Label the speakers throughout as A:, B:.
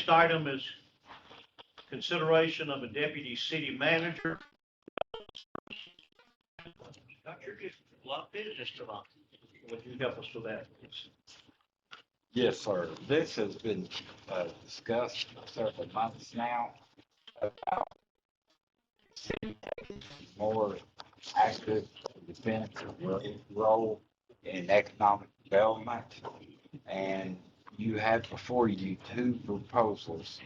A: next item is consideration of a deputy city manager. You're just a lot of business tonight. Would you help us with that, please?
B: Yes, sir. This has been discussed for several months now about more active defensive role in economic development. And you have before you two proposals.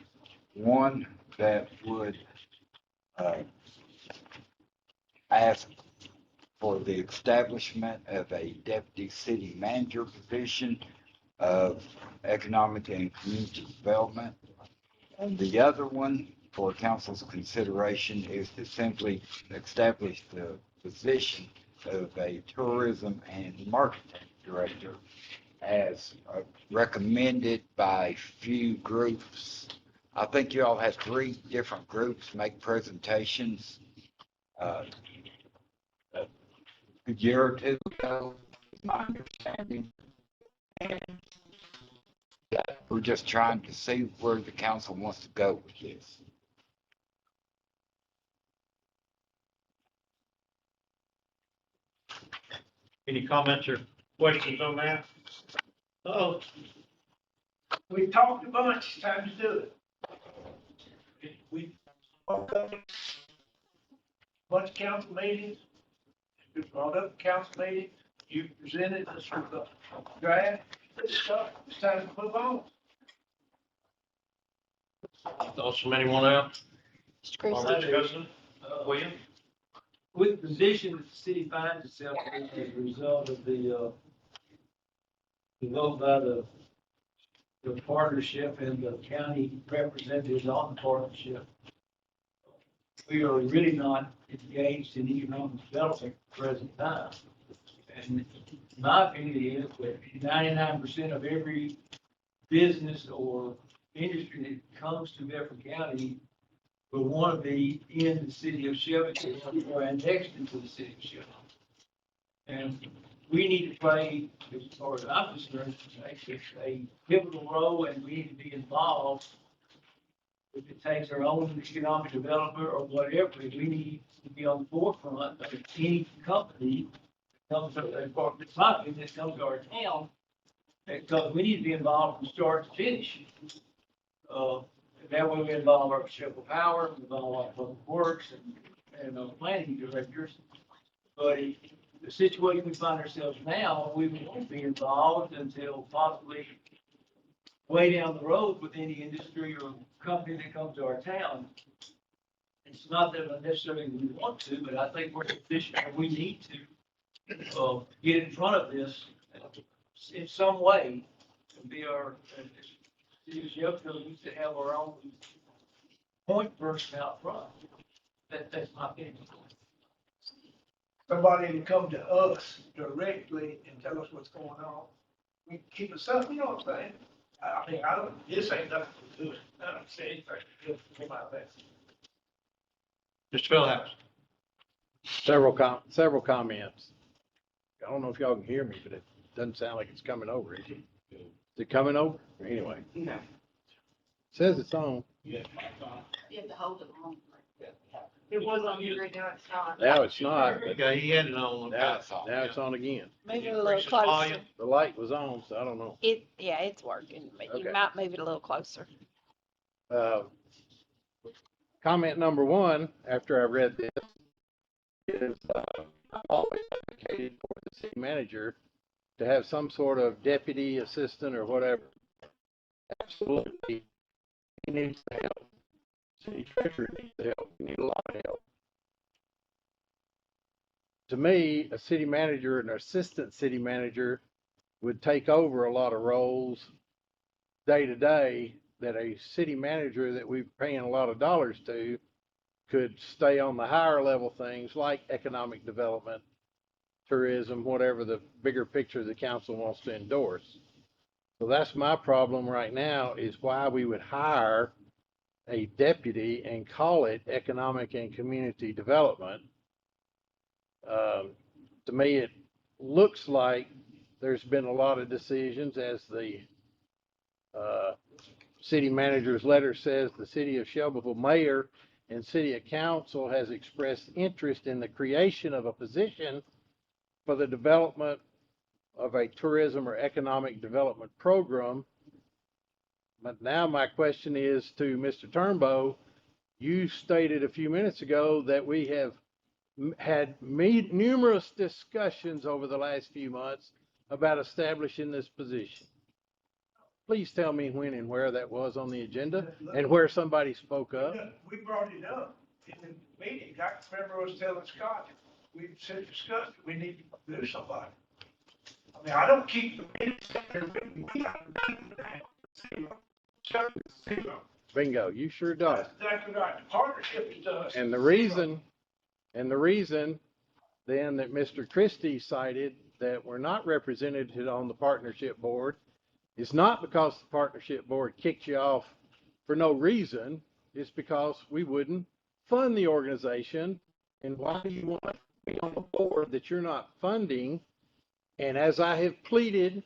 B: One that would ask for the establishment of a deputy city manager position of economic and community development. And the other one for council's consideration is to simply establish the position of a tourism and marketing director as recommended by few groups. I think you all had 3 different groups make presentations a year or 2 ago, is my understanding. And we're just trying to see where the council wants to go with this.
A: Any comments or questions on that?
C: Oh, we talked a bunch, it's time to do it. We bunch of council meetings, we brought up council meetings, you presented us with the draft, let's start, it's time to move on.
A: Thoughts from anyone else?
D: Mr.
A: While
D: Chris,
A: we're discussing, William?
E: With the position that the city finds itself in as a result of the vote by the partnership and the county representatives on the partnership, we are really not engaged in economic development at the present time. And my opinion is that 99% of every business or industry that comes to Bedford County will want to be in the city of Shelbyville or annexed into the city of Shelbyville. And we need to play, as far as I'm concerned, a pivotal role, and we need to be involved. If it takes our own economic developer or whatever, we need to be on the forefront of any company that comes to that comes to our town, because we need to be involved from start to finish. That way we involve our Shelbyville Power, involve our public works and planning directors. But the situation we find ourselves now, we won't be involved until possibly way down the road with any industry or company that comes to our town. It's not that necessarily we want to, but I think we're in a position where we need to get in front of this in some way and be our. Shelbyville used to have our own point person out front. That's my opinion.
C: Somebody to come to us directly and tell us what's going on. We keep it up, you know what I'm saying? I mean, this ain't nothing to do it. I don't say anything to come out of that.
A: Mr. Philhouse?
F: Several comments. I don't know if y'all can hear me, but it doesn't sound like it's coming over. Is it coming over? Anyway.
C: No.
F: It says it's on.
D: you have to hold it on.
G: It was on you right now, it's not.
F: Now it's not, but
A: Okay, he had it on.
F: now it's on again.
D: Move it a little
A: Increase the
D: closer.
A: volume.
F: The light was on, so I don't know.
D: Yeah, it's working, but you
F: Okay.
D: might move it a little closer.
F: Comment number 1, after I read this, is I've always advocated for the city manager to have some sort of deputy assistant or whatever. Absolutely, he needs the help. City treasurer needs the help. We need a lot of help. To me, a city manager and an assistant city manager would take over a lot of roles day to day that a city manager that we're paying a lot of dollars to could stay on the higher level things like economic development, tourism, whatever the bigger picture the council wants to endorse. So that's my problem right now, is why we would hire a deputy and call it economic and community development. To me, it looks like there's been a lot of decisions as the city manager's letter says the city of Shelbyville mayor and city council has expressed interest in the creation of a position for the development of a tourism or economic development program. But now my question is to Mr. Turnbow. You stated a few minutes ago that we have had numerous discussions over the last few months about establishing this position. Please tell me when and where that was on the agenda and where somebody spoke up.
C: We brought it up in the meeting. I remember I was telling Scott, we said, discussed, it. We need to do somebody. I mean, I don't keep the minutes.
F: Bingo, you sure do.
C: That's exactly right. The partnership is us.
F: And the reason then that Mr. Christie cited that we're not represented on the partnership board is not because the partnership board kicked you off for no reason. It's because we wouldn't fund the organization. And why do you want to be on the board that you're not funding? And as I have pleaded,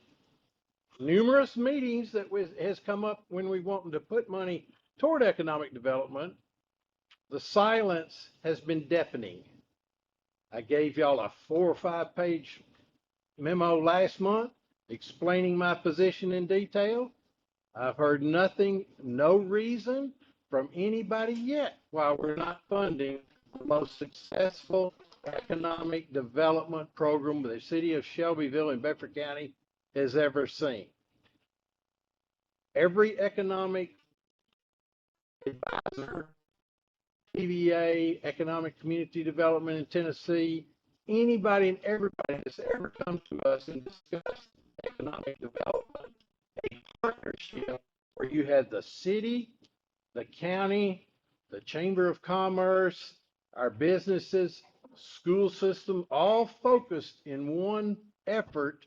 F: numerous meetings that has come up when we want to put money toward economic development, the silence has been deafening. I gave y'all a 4 or 5 page memo last month explaining my position in detail. I've heard nothing, no reason from anybody yet why we're not funding the most successful economic development program the city of Shelbyville in Bedford County has ever seen. Every economic advisor, TVA, economic community development in Tennessee, anybody and everybody that's ever come to us and discussed economic development, a partnership where you had the city, the county, the Chamber of Commerce, our businesses, school system, all focused in one effort.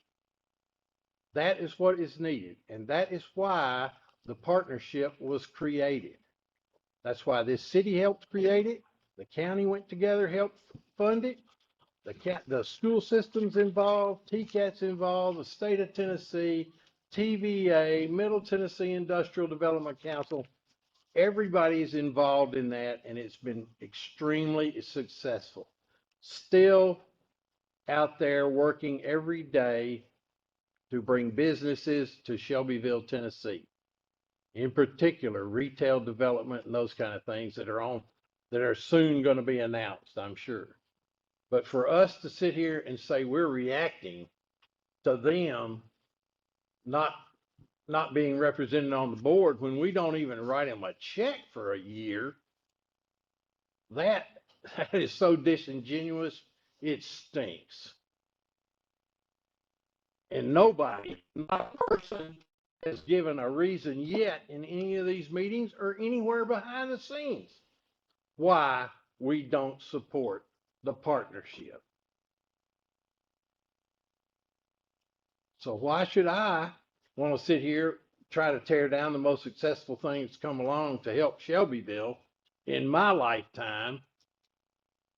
F: That is what is needed. And that is why the partnership was created. That's why this city helped create it. The county went together, helped fund it. The school systems involved, TCAT's involved, the state of Tennessee, TVA, Middle Tennessee Industrial Development Council. Everybody's involved in that, and it's been extremely successful. Still out there working every day to bring businesses to Shelbyville, Tennessee. In particular, retail development and those kind of things that are soon going to be announced, I'm sure. But for us to sit here and say we're reacting to them not being represented on the board when we don't even write them a check for a year, that is so disingenuous, it stinks. And nobody, not a person, has given a reason yet in any of these meetings or anywhere behind the scenes why we don't support the partnership. So why should I want to sit here, try to tear down the most successful thing that's come along to help Shelbyville in my lifetime,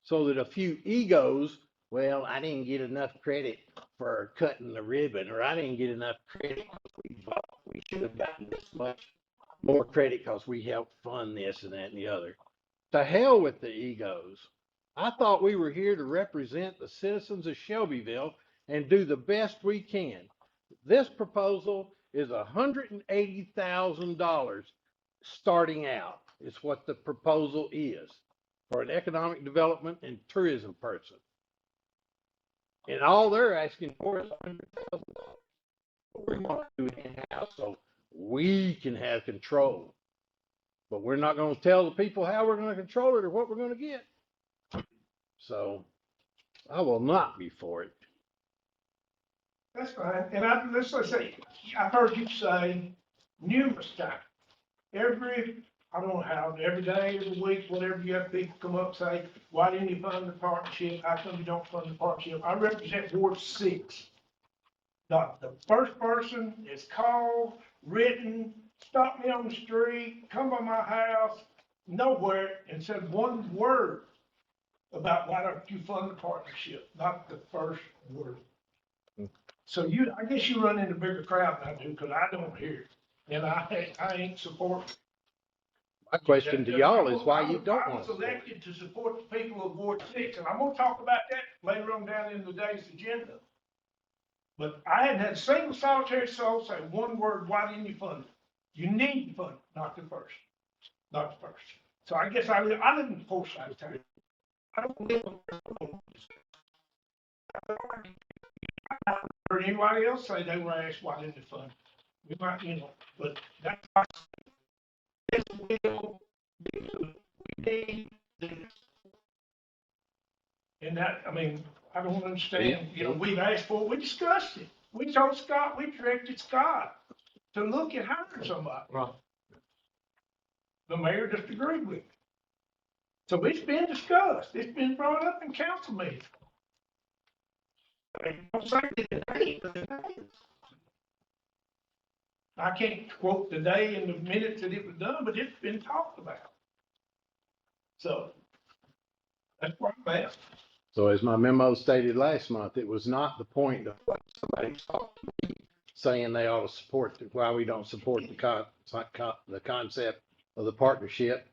F: so that a few egos, well, I didn't get enough credit for cutting the ribbon, or I didn't get enough credit because we should have gotten this much more credit because we helped fund this and that and the other. To hell with the egos. I thought we were here to represent the citizens of Shelbyville and do the best we can. This proposal is $180,000 starting out. It's what the proposal is for an economic development and tourism person. And all they're asking for is $100,000. We want to do it in-house so we can have control. But we're not going to tell the people how we're going to control it or what we're going to get. So I will not be for it.
C: That's fine. And let's say, I've heard you say numerous times, I don't know how, every day, every week, whatever, you have people come up and say, why didn't you fund the partnership? How come you don't fund the partnership? I represent Ward 6. Not the first person is called, written, stopped me on the street, come by my house, nowhere, and said one word about why don't you fund the partnership, not the first word. So I guess you run into a bigger crowd than I do, because I don't hear it. And I ain't supporting.
F: My question to y'all is why you don't
C: I
F: want
C: was
F: to support it.
C: elected to support the people of Ward 6, and I'm gonna talk about that later on down in the day's agenda. But I hadn't had a single solitary soul say one word, why didn't you fund it? You need to fund it, not the first, not the first. So I guess I live in Forsyth Town. I don't live on. I haven't heard anybody else say they were asked why didn't you fund it? We might, but that's why this will be good. We need this. And that, I mean, I don't understand, we've asked for it, we discussed it. We told Scott, we directed Scott to look at hiring somebody.
E: Right.
C: The mayor just agreed with it. So it's been discussed, it's been brought up in council meetings. I can't quote the day and the minutes that it was done, but it's been talked about. So, that's where I'm at.
F: So as my memo stated last month, it was not the point of what somebody talked to me saying they ought to support, why we don't support the concept of the partnership.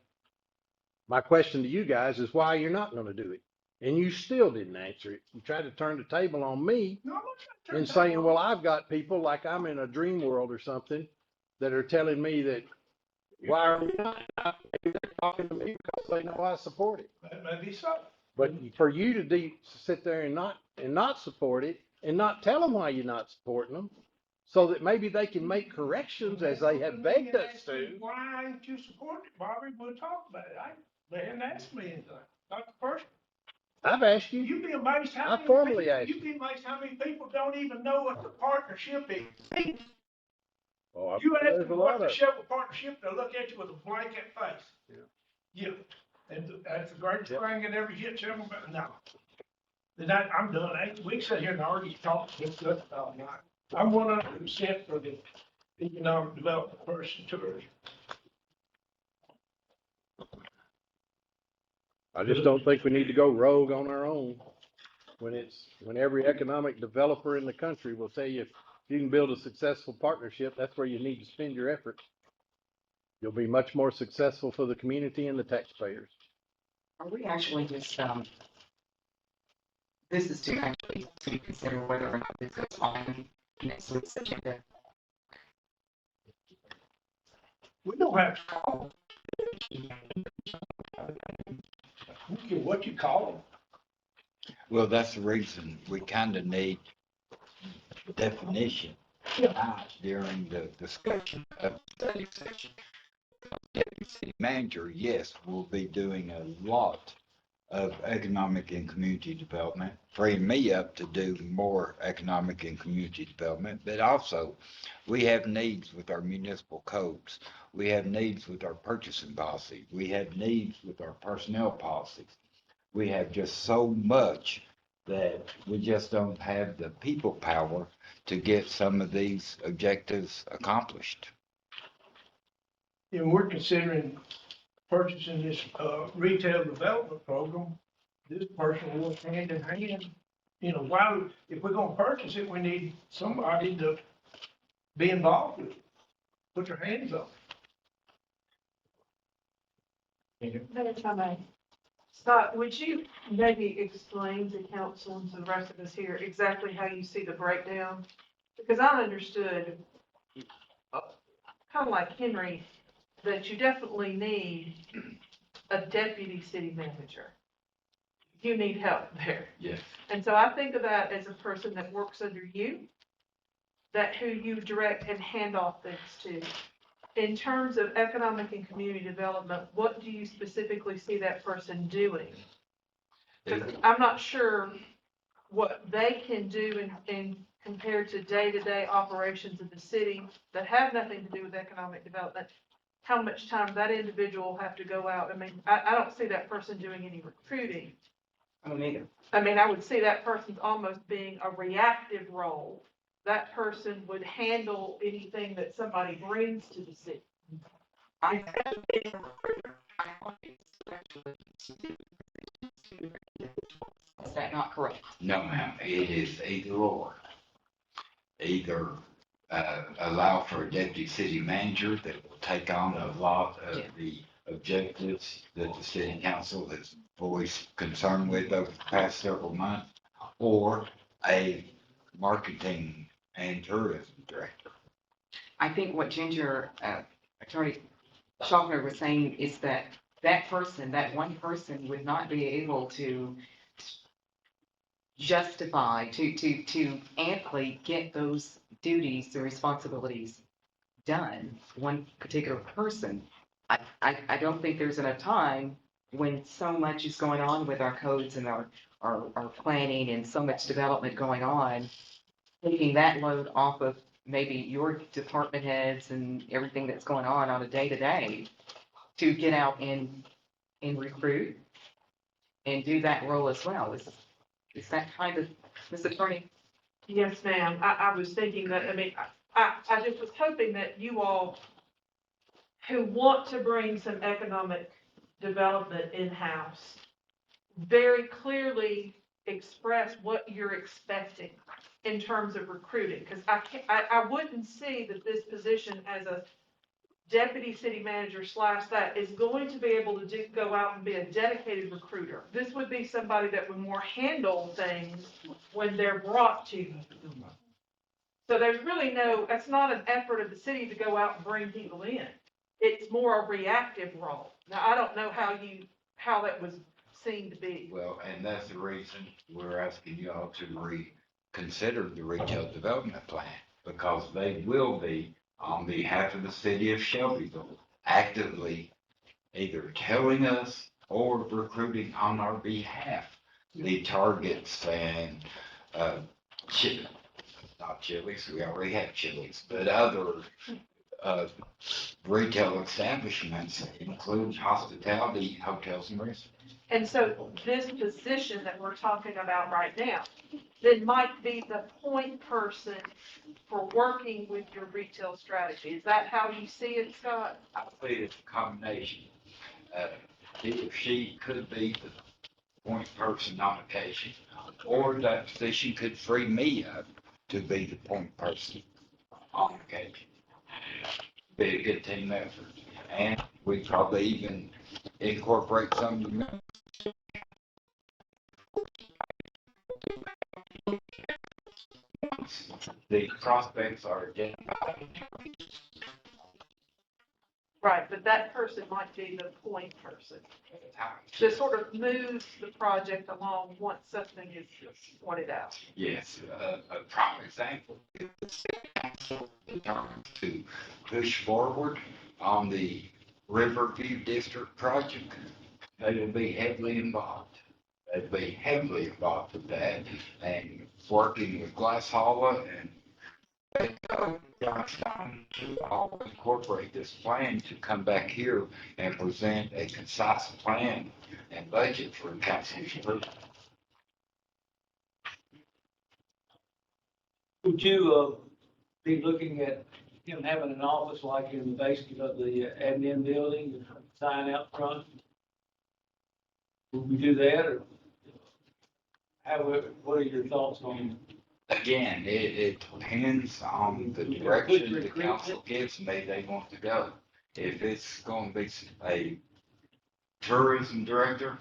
F: My question to you guys is why you're not gonna do it. And you still didn't answer it. You tried to turn the table on me
C: No, I'm not trying to turn
F: and
C: it
F: saying,
C: down.
F: well, I've got people like I'm in a dream world or something that are telling me that, why are we not? Maybe they're talking to me because they know I support it.
C: That may be so.
F: But for you to sit there and not support it and not tell them why you're not supporting them, so that maybe they can make corrections as they have begged us to.
C: Why ain't you supporting it, Bobby? We'll talk about it. They hadn't asked me anything, not the first.
F: I've asked you.
C: You'd be amazed how
F: I
C: many
F: formally
C: people,
F: asked
C: you'd be amazed how many people don't even know what the partnership is.
F: Oh,
C: You ask
F: there's a
C: them
F: lot
C: what the
F: of.
C: Shelbyville partnership, they'll look at you with a blanket face. Yeah. And that's the greatest
F: Yep.
C: thing that ever hit Shelbyville, but no. Then I'm done. We can sit here and argue, talk, discuss all night. I'm 100% for the economic development person tourism.
F: I just don't think we need to go rogue on our own when every economic developer in the country will tell you if you can build a successful partnership, that's where you need to spend your effort. You'll be much more successful for the community and the taxpayers.
H: Are we actually just, this is to actually to consider whether or not this is on next week's agenda?
C: We don't have to call them. I don't care what you call them.
B: Well, that's the reason we kind of need definition during the discussion of the study session. Deputy City Manager, yes, will be doing a lot of economic and community development, freeing me up to do more economic and community development, but also we have needs with our municipal codes. We have needs with our purchasing policy. We have needs with our personnel policies. We have just so much that we just don't have the people power to get some of these objectives accomplished.
C: And we're considering purchasing this, retail development program. This person will hand in hand, why, if we're gonna purchase it, we need somebody to be involved with it. Put their hands on it.
G: But if I may, Scott, would you maybe explain to council and to the rest of us here exactly how you see the breakdown? Because I understood, kind of like Henry, that you definitely need a deputy city manager. You need help there.
B: Yes.
G: And so I think of that as a person that works under you, that who you direct and hand off things to. In terms of economic and community development, what do you specifically see that person doing? 'Cause I'm not sure what they can do in compared to day-to-day operations of the city that have nothing to do with economic development. How much time that individual will have to go out. I mean, I don't see that person doing any recruiting.
H: I don't either.
G: I mean, I would see that person's almost being a reactive role. That person would handle anything that somebody brings to the city.
H: I have been a recruiter. I want to actually is that not correct?
B: No, ma'am, it is either or. Either allow for a deputy city manager that will take on a lot of the objectives that the city council has voiced concern with over the past several months, or a marketing and tourism director.
H: I think what Ginger, Attorney Schaffner was saying is that that person, that one person would not be able to justify, to amply get those duties, the responsibilities done, one particular person. I don't think there's enough time when so much is going on with our codes and our planning and so much development going on, taking that load off of maybe your department heads and everything that's going on a day-to-day to get out and recruit and do that role as well. Is that kind of, Ms. Attorney?
G: Yes, ma'am. I was thinking that, I mean, I just was hoping that you all who want to bring some economic development in-house very clearly express what you're expecting in terms of recruiting, because I wouldn't see that this position as a deputy city manager / that is going to be able to go out and be a dedicated recruiter. This would be somebody that would more handle things when they're brought to you. So there's really that's not an effort of the city to go out and bring people in. It's more a reactive role. Now, I don't know how that was seen to be.
B: Well, and that's the reason we're asking you all to reconsider the retail development plan, because they will be, on behalf of the city of Shelbyville, actively either telling us or recruiting on our behalf the targets and, not Chili's, we already have Chili's, but other, retail establishments, including hospitality, hotels and restaurants.
G: And so this position that we're talking about right now, then might be the point person for working with your retail strategy. Is that how you see it, Scott?
B: I believe it's a combination. He or she could be the point person on occasion, or that position could free me up to be the point person on occasion. Be a good team effort. And we probably even incorporate some of the prospects are identified.
G: Right, but that person might be the point person to sort of move the project along once something is pointed out.
B: Yes, a prime example is the city council determined to push forward on the Riverview District project. They will be heavily involved. They'll be heavily involved with that and working with Glass Halla and Johnstown to all incorporate this plan to come back here and present a concise plan and budget for the council to approve.
E: Would you, be looking at him having an office like in the basement of the admin building, with a sign out front? Would we do that, or what are your thoughts on?
B: Again, it depends on the direction the council gives me they want to go. If it's going to be a tourism director,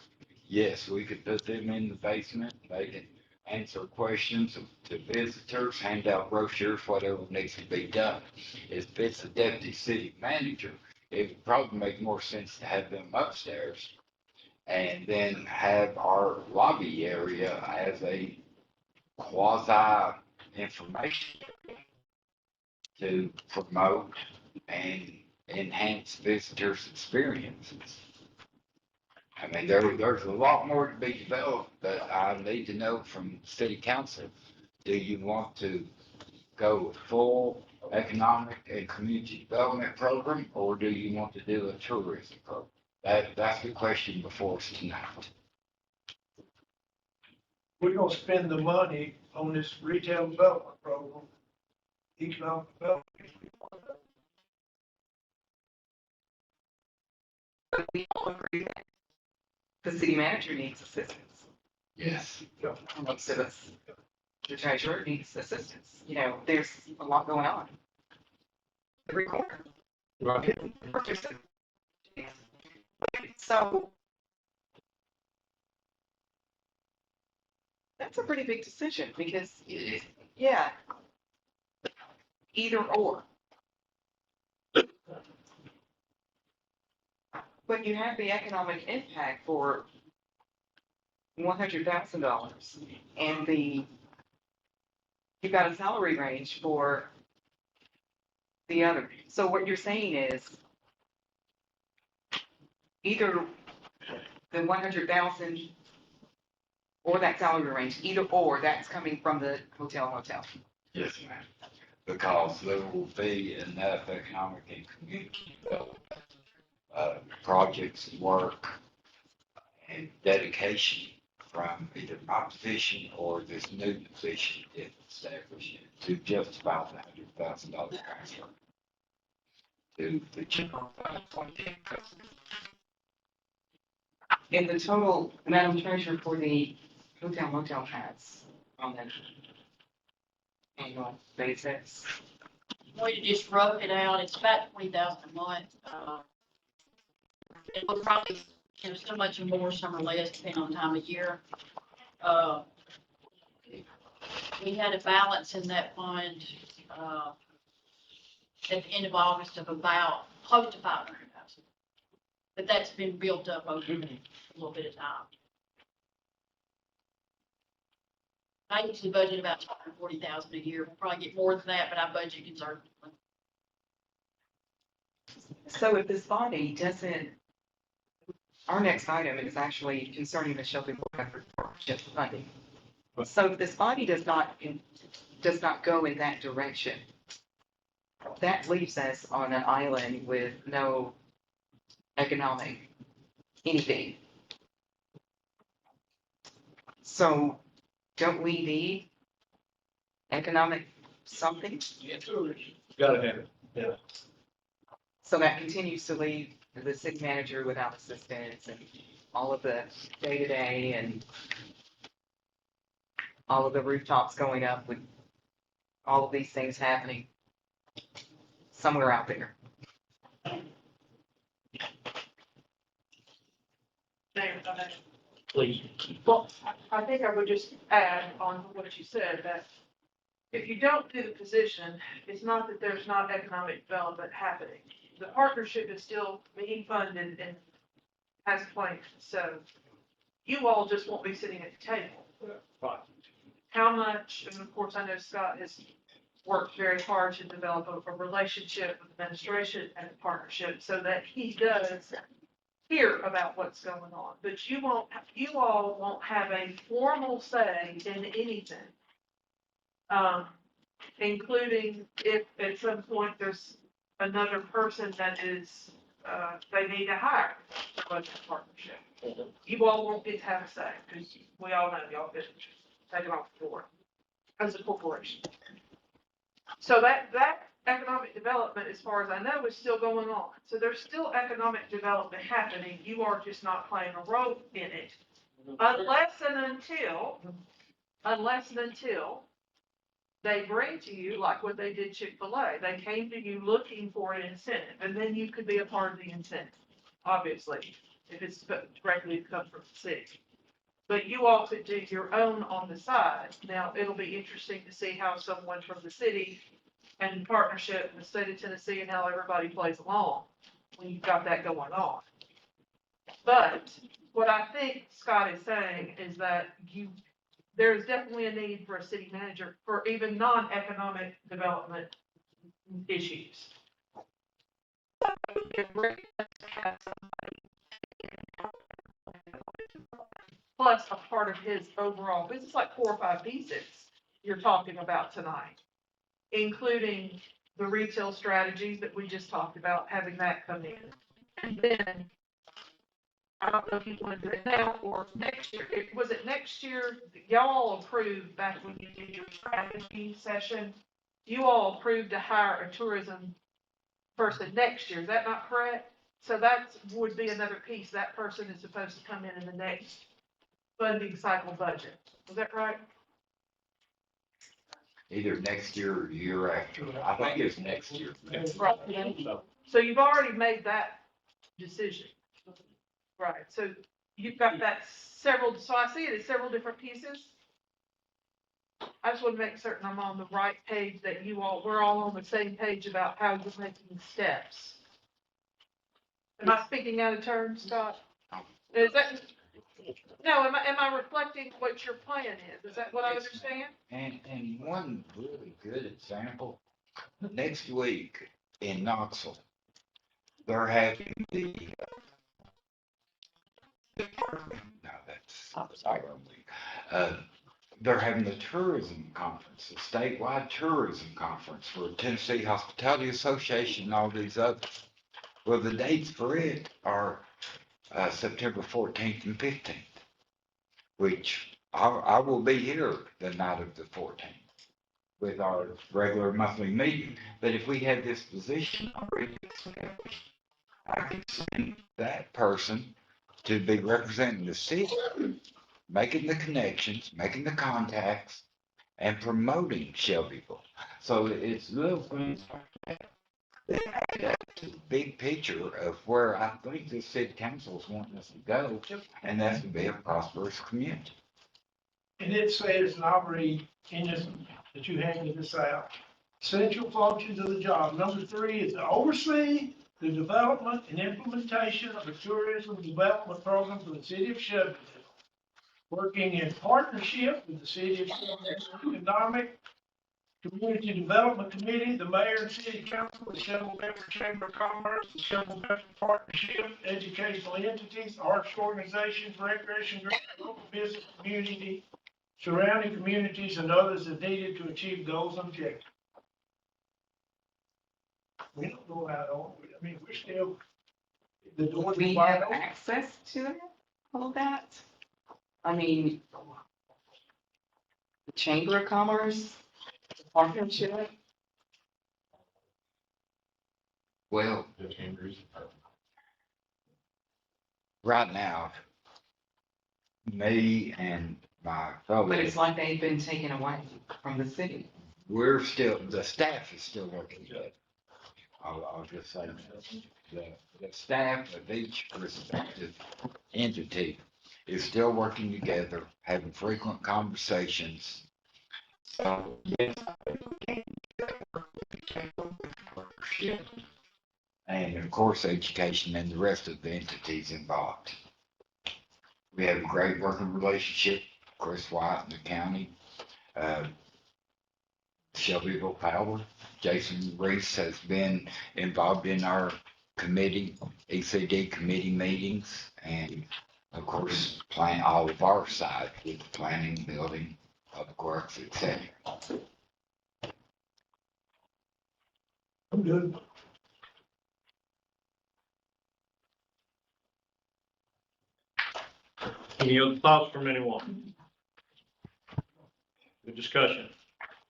B: yes, we could put them in the basement. They can answer questions to visitors, hand out brochures, whatever needs to be done. If it's a deputy city manager, it would probably make more sense to have them upstairs and then have our lobby area as a quasi information to promote and enhance visitors' experiences. I mean, there's a lot more to be developed, but I need to know from city council, do you want to go with full economic and community development program, or do you want to do a tourism program? That's the question before us tonight.
C: We're gonna spend the money on this retail development program, economic development.
H: We all agree that the city manager needs assistance.
B: Yes.
H: Most of us. the treasurer needs assistance. You know, there's a lot going on. Every corner.
A: Right.
H: So that's a pretty big decision because, yeah, either or. But you have the economic impact for $100,000 and you've got a salary range for the other. So what you're saying is either the 100,000 or that salary range, either or, that's coming from the hotel motel.
B: Yes, ma'am. Because there will be enough economic and community development, projects, work, and dedication from either my position or this new position if established to justify the $100,000 transfer to the general fund for the income.
H: And the total, Madam Treasurer, for the hotel motel has on that annual basis.
I: We just rough it out, it's about 20,000 a month. It will probably, so much more, some or less, depending on time of year. We had a balance in that fund, at the end of August of about close to 500,000. But that's been built up over a little bit of time. I usually budget about 240,000 a year. We'll probably get more than that, but I budget conservatively.
H: So if this body doesn't, our next item is actually concerning the Shelbyville Partnership funding. So if this body does not go in that direction, that leaves us on an island with no economic anything. So don't we need economic something?
A: Gotta have it, yeah.
H: So that continues to leave the city manager without assistance and all of the day-to-day and all of the rooftops going up with all of these things happening somewhere out there.
A: Please.
G: Well, I think I would just add on to what you said, that if you don't do the position, it's not that there's not economic development happening. The partnership is still being funded and has plans, so you all just won't be sitting at the table.
A: Right.
G: How much, and of course, I know Scott has worked very hard to develop a relationship with administration and the partnership so that he does hear about what's going on, but you all won't have a formal say in anything. Including if at some point there's another person that is, they need to hire to run that partnership. You all won't get to have a say, because we all know y'all been taken off the board as a corporation. So that economic development, as far as I know, is still going on. So there's still economic development happening. You are just not playing a role in it. Unless and until they bring to you, like what they did Chick-fil-A, they came to you looking for an incentive, and then you could be a part of the incentive, obviously, if it's directly come from the city. But you all could do your own on the side. Now, it'll be interesting to see how someone from the city and partnership in the state of Tennessee and how everybody plays along when you've got that going on. But what I think Scott is saying is that there is definitely a need for a city manager for even non-economic development issues. Plus a part of his overall business, like 4 or 5 pieces you're talking about tonight, including the retail strategies that we just talked about, having that come in. And then, I don't know if you want to do it now or next year. Was it next year? Y'all approved back when you did your strategy session, you all approved to hire a tourism person next year. Is that not correct? So that would be another piece. That person is supposed to come in the next funding cycle budget. Was that right?
B: either next year or the year after. I think it's next year.
G: Right. So you've already made that decision. Right, so you've got that several, so I see it as several different pieces. I just want to make certain I'm on the right page, that we're all on the same page about how you're making steps. Am I speaking out of turn, Scott? Is that, no, am I reflecting what your plan is? Is that what I understand?
B: And one really good example, next week in Knoxville, they're having no, that's.
H: Oh, sorry.
B: They're having the tourism conference, the statewide tourism conference for Tennessee Hospitality Association and all these others. Well, the dates for it are September 14th and 15th, which I will be here the night of the 14th with our regular monthly meeting. But if we had this position already established, I could send that person to be representing the city, making the connections, making the contacts, and promoting Shelbyville. So it's little things like that add up to the big picture of where I think the city council is wanting us to go, and that's to be a prosperous community.
C: And it says, and I'll read in this, that you handed this out, essential functions of the job. Number 3 is to oversee the development and implementation of a tourism development program for the city of Shelbyville, working in partnership with the city of Shelbyville Economic Community Development Committee, the mayor and city council, the Shelbyville Chamber of Commerce, the Shelbyville Partnership, educational entities, arts organizations, recreation groups, local business community, surrounding communities, and others as needed to achieve goals and objectives. We don't go out on, I mean, we're still, the doors are
H: We
C: wide
H: have
C: open.
H: access to all that. I mean, the Chamber of Commerce, the partnership.
B: Well, right now, me and my fellow,
H: But it's like they've been taken away from the city.
B: we're still, the staff is still working together. I'll just say that. The staff of each respective entity is still working together, having frequent conversations. So, yes, and of course, education and the rest of the entities involved. We have a great working relationship, Chris White in the county, Shelbyville Power. Jason Reese has been involved in our committee, ECD committee meetings, and of course, plan all of our side with planning, building, public works, etc.
C: I'm good.
A: Any other thoughts from anyone? Good discussion.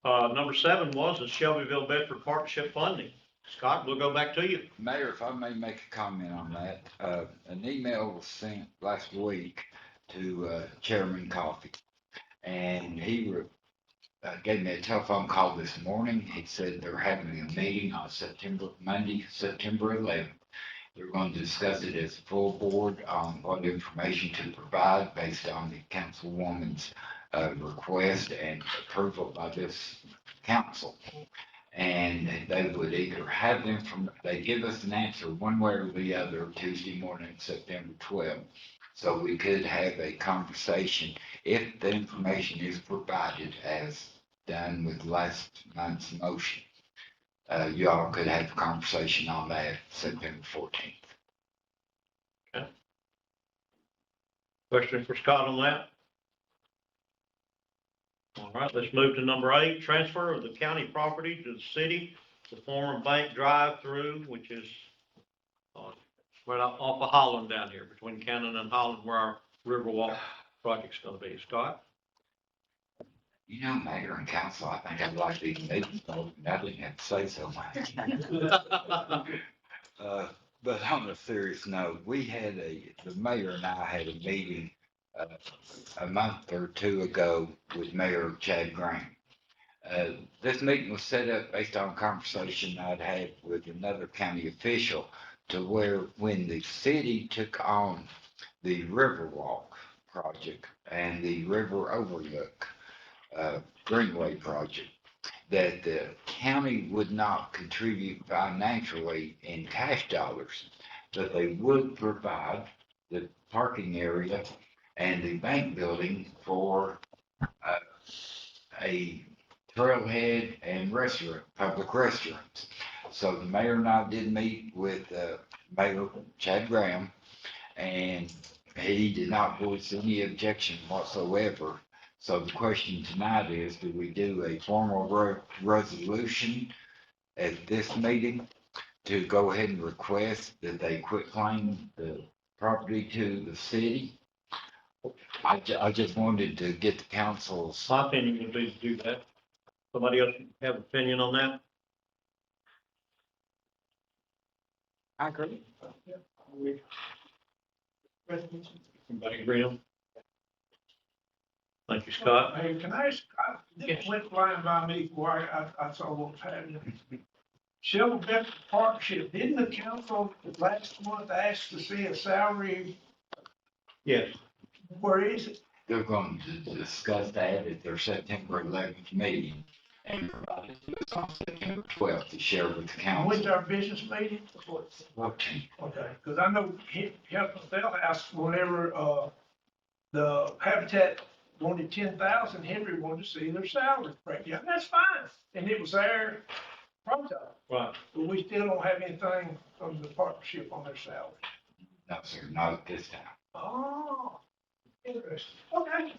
A: Number 7 was the Shelbyville Bedford Partnership funding. Scott, we'll go back to you.
B: Mayor, if I may make a comment on that, an email was sent last week to Chairman Coffey, and he gave me a telephone call this morning. He said they're having a meeting on Monday, September 11th. They're going to discuss it as a full board on what information to provide based on the councilwoman's request and approval by this council. And they would either have them they give us an answer one way or the other Tuesday morning, September 12th. So we could have a conversation if the information is provided as done with last month's motion. You all could have a conversation on that September 14th.
A: Okay. Question for Scott on that? All right, let's move to number 8, transfer of the county property to the city, the former bank drive-through, which is right off of Holland down here, between Cannon and Holland, where our Riverwalk project's gonna be. Scott?
B: You know, Mayor and Council, I think I'd like these meetings, but I didn't have to say so much. But on a serious note, the mayor and I had a meeting a month or two ago with Mayor Chad Graham. This meeting was set up based on a conversation I'd had with another county official to where when the city took on the Riverwalk project and the River Overlook, Greenway project, that the county would not contribute financially in cash dollars, but they would provide the parking area and the bank building for a trailhead and restaurant, public restaurants. So the mayor and I did meet with Mayor Chad Graham, and he did not voice any objection whatsoever. So the question tonight is, do we do a formal resolution at this meeting to go ahead and request that they quit claiming the property to the city? I just wanted to get the council's.
A: My opinion would be to do that. Somebody else have an opinion on that?
H: I agree.
A: Everybody agree on? Thank you, Scott.
C: Hey, can I ask, this went flying by me before I saw what was happening. Shelbyville Partnership, didn't the council last month ask to see a salary?
A: Yes,
C: Where is it?
B: They're going to discuss that at their September 11th meeting and provide it to us on September 12th to share with the
C: When's
B: council.
C: our business meeting?
B: Okay.
C: Okay, because I know Bell House, whenever, the Habitat wanted 10,000, Henry wanted to see their salary breakdown. That's fine. And it was their protocol,
A: right.
C: but we still don't have anything from the partnership on their salary.
B: No, sir, not at this time.
C: Oh, interesting. Okay.